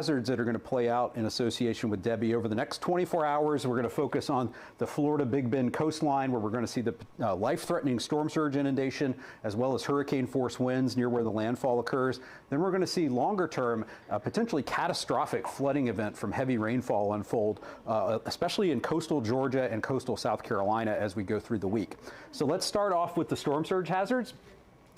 Hazards that are going to play out in association with Debby over the next 24 hours. We're going to focus on the Florida Big Bend coastline, where we're going to see the life-threatening storm surge inundation, as well as hurricane force winds near where the landfall occurs. Then we're going to see longer-term, potentially catastrophic flooding event from heavy rainfall unfold, especially in coastal Georgia and coastal South Carolina as we go through the week. So let's start off with the storm surge hazards.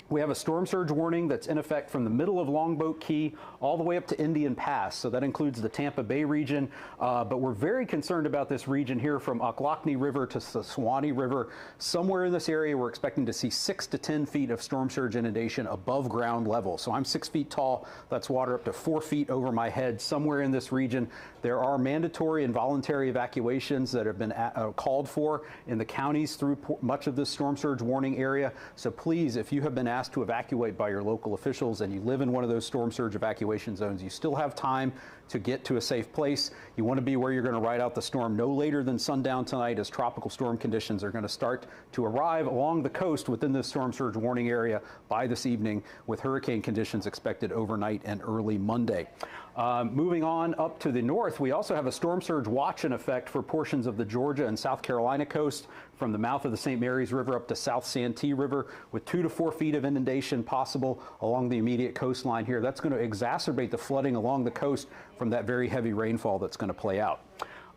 We have a storm surge warning that's in effect from the middle of Longboat Key all the way up to Indian Pass. So that includes the Tampa Bay region. But we're very concerned about this region here from Ocklawahnee River to the Suwannee River. Somewhere in this area, we're expecting to see 6 to 10 feet of storm surge inundation above ground level. So I'm 6 feet tall. That's water up to 4 feet over my head. Somewhere in this region, there are mandatory and voluntary evacuations that have been called for in the counties through much of this storm surge warning area. So please, if you have been asked to evacuate by your local officials and you live in one of those storm surge evacuation zones, you still have time to get to a safe place. You want to be where you're going to ride out the storm no later than sundown tonight, as tropical storm conditions are going to start to arrive along the coast within the storm surge warning area by this evening, with hurricane conditions expected overnight and early Monday. Moving on up to the north, we also have a storm surge watch in effect for portions of the Georgia and South Carolina coast, from the mouth of the St. Mary's River up to South Santee River, with 2 to 4 feet of inundation possible along the immediate coastline here. That's going to exacerbate the flooding along the coast from that very heavy rainfall that's going to play out.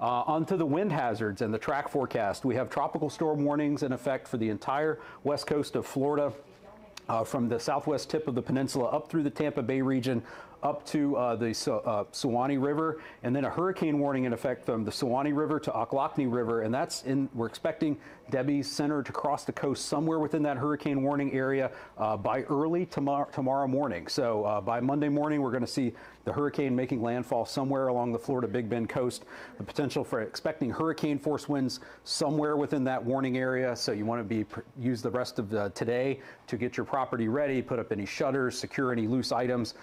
Onto the wind hazards and the track forecast. We have tropical storm warnings in effect for the entire west coast of Florida, from the southwest tip of the peninsula up through the Tampa Bay region, up to the Suwannee River, and then a hurricane warning in effect from the Suwannee River to Ocklawahnee River, and we're expecting Debby's center to cross the coast somewhere within that hurricane warning area by early tomorrow morning. So by Monday morning, we're going to see the hurricane making landfall somewhere along the Florida Big Bend coast. The potential for expecting hurricane force winds somewhere within that warning area. So you want to use the rest of today to get your property ready, put up any shutters, secure any loose items,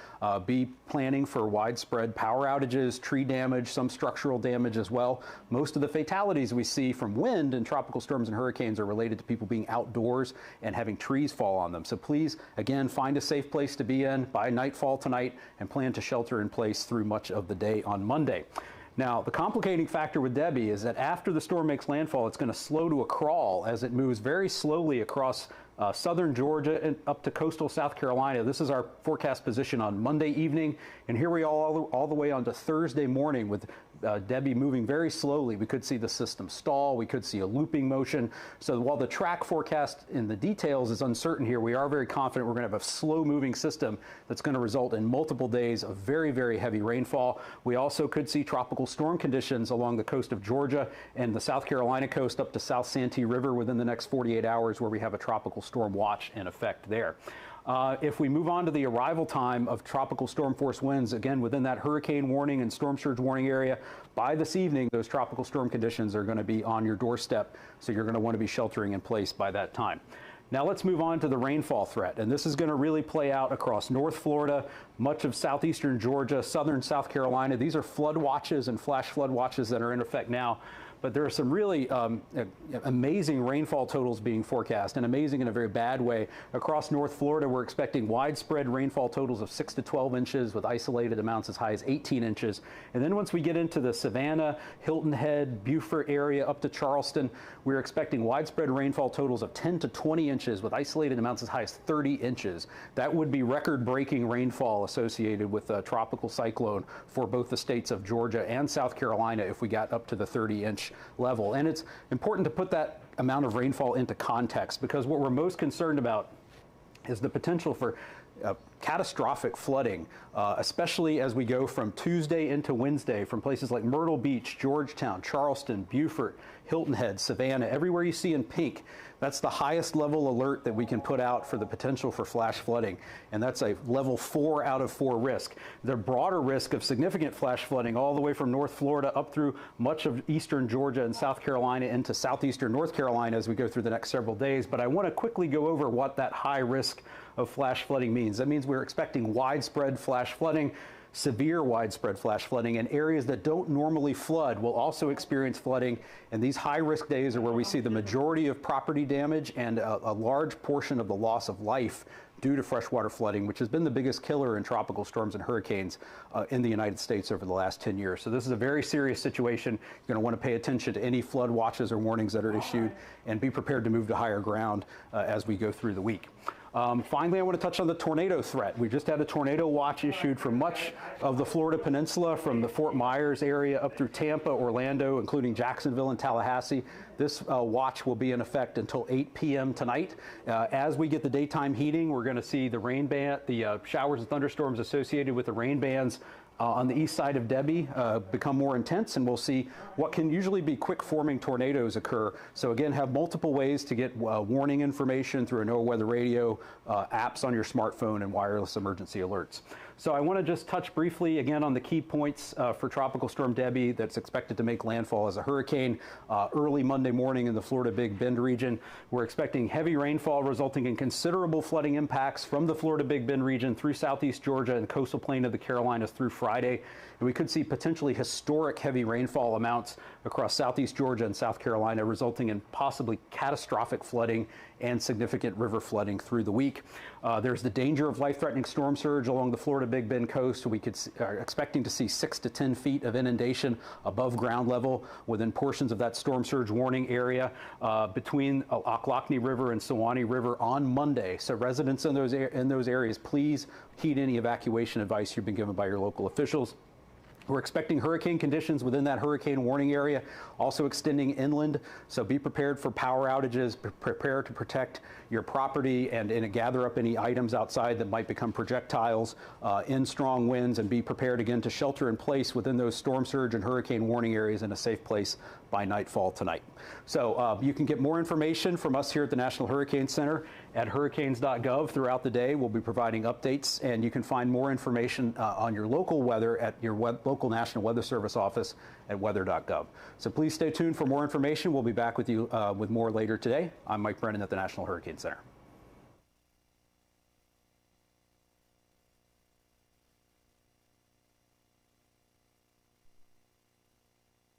be planning for widespread power outages, tree damage, some structural damage as well. Most of the fatalities we see from wind and tropical storms and hurricanes are related to people being outdoors and having trees fall on them. So please, again, find a safe place to be in by nightfall tonight and plan to shelter in place through much of the day on Monday. Now, the complicating factor with Debby is that after the storm makes landfall, it's going to slow to a crawl as it moves very slowly across southern Georgia and up to coastal South Carolina. This is our forecast position on Monday evening, and here we are all the way on to Thursday morning with Debby moving very slowly. We could see the system stall. We could see a looping motion. So while the track forecast in the details is uncertain here, we are very confident we're going to have a slow-moving system that's going to result in multiple days of very, very heavy rainfall. We also could see tropical storm conditions along the coast of Georgia and the South Carolina coast up to South Santee River within the next 48 hours, where we have a tropical storm watch in effect there. If we move on to the arrival time of tropical storm force winds, again, within that hurricane warning and storm surge warning area, by this evening, those tropical storm conditions are going to be on your doorstep, so you're going to want to be sheltering in place by that time. Now let's move on to the rainfall threat, and this is going to really play out across North Florida, much of southeastern Georgia, southern South Carolina. These are flood watches and flash flood watches that are in effect now. But there are some really amazing rainfall totals being forecast, and amazing in a very bad way. Across North Florida, we're expecting widespread rainfall totals of 6 to 12 inches with isolated amounts as high as 18 inches. And then once we get into the Savannah, Hilton Head, Beaufort area up to Charleston, we're expecting widespread rainfall totals of 10 to 20 inches with isolated amounts as high as 30 inches. That would be record-breaking rainfall associated with a tropical cyclone for both the states of Georgia and South Carolina if we got up to the 30-inch level. And it's important to put that amount of rainfall into context, because what we're most concerned about is the potential for catastrophic flooding, especially as we go from Tuesday into Wednesday from places like Myrtle Beach, Georgetown, Charleston, Beaufort, Hilton Head, Savannah, everywhere you see in pink. That's the highest level alert that we can put out for the potential for flash flooding, and that's a level 4 out of 4 risk. The broader risk of significant flash flooding all the way from North Florida up through much of eastern Georgia and South Carolina into southeastern North Carolina as we go through the next several days. But I want to quickly go over what that high risk of flash flooding means. That means we're expecting widespread flash flooding, severe widespread flash flooding, and areas that don't normally flood will also experience flooding. And these high-risk days are where we see the majority of property damage and a large portion of the loss of life due to freshwater flooding, which has been the biggest killer in tropical storms and hurricanes in the United States over the last 10 years. So this is a very serious situation. You're going to want to pay attention to any flood watches or warnings that are issued and be prepared to move to higher ground as we go through the week. Finally, I want to touch on the tornado threat. We just had a tornado watch issued for much of the Florida Peninsula, from the Fort Myers area up through Tampa, Orlando, including Jacksonville and Tallahassee. This watch will be in effect until 8 p.m. tonight. As we get the daytime heating, we're going to see the rain band, the showers and thunderstorms associated with the rain bands on the east side of Debby become more intense, and we'll see what can usually be quick forming tornadoes occur. So again, have multiple ways to get warning information through a NOAA radio, apps on your smartphone, and wireless emergency alerts. So I want to just touch briefly again on the key points for Tropical Storm Debby that's expected to make landfall as a hurricane early Monday morning in the Florida Big Bend region. We're expecting heavy rainfall resulting in considerable flooding impacts from the Florida Big Bend region through southeast Georgia and the coastal plain of the Carolinas through Friday. And we could see potentially historic heavy rainfall amounts across southeast Georgia and South Carolina, resulting in possibly catastrophic flooding and significant river flooding through the week. There's the danger of life-threatening storm surge along the Florida Big Bend coast. We are expecting to see 6 to 10 feet of inundation above ground level within portions of that storm surge warning area between Ocklawahnee River and Sewanee River on Monday. So residents in those areas, please heed any evacuation advice you've been given by your local officials. We're expecting hurricane conditions within that hurricane warning area, also extending inland. So be prepared for power outages, prepare to protect your property and gather up any items outside that might become projectiles in strong winds, and be prepared again to shelter in place within those storm surge and hurricane warning areas in a safe place by nightfall tonight. So you can get more information from us here at the National Hurricane Center at hurricanes.gov throughout the day. We'll be providing updates, and you can find more information on your local weather at your local National Weather Service office at weather.gov. So please stay tuned for more information. We'll be back with you with more later today. I'm Mike Brennan at the National Hurricane Center.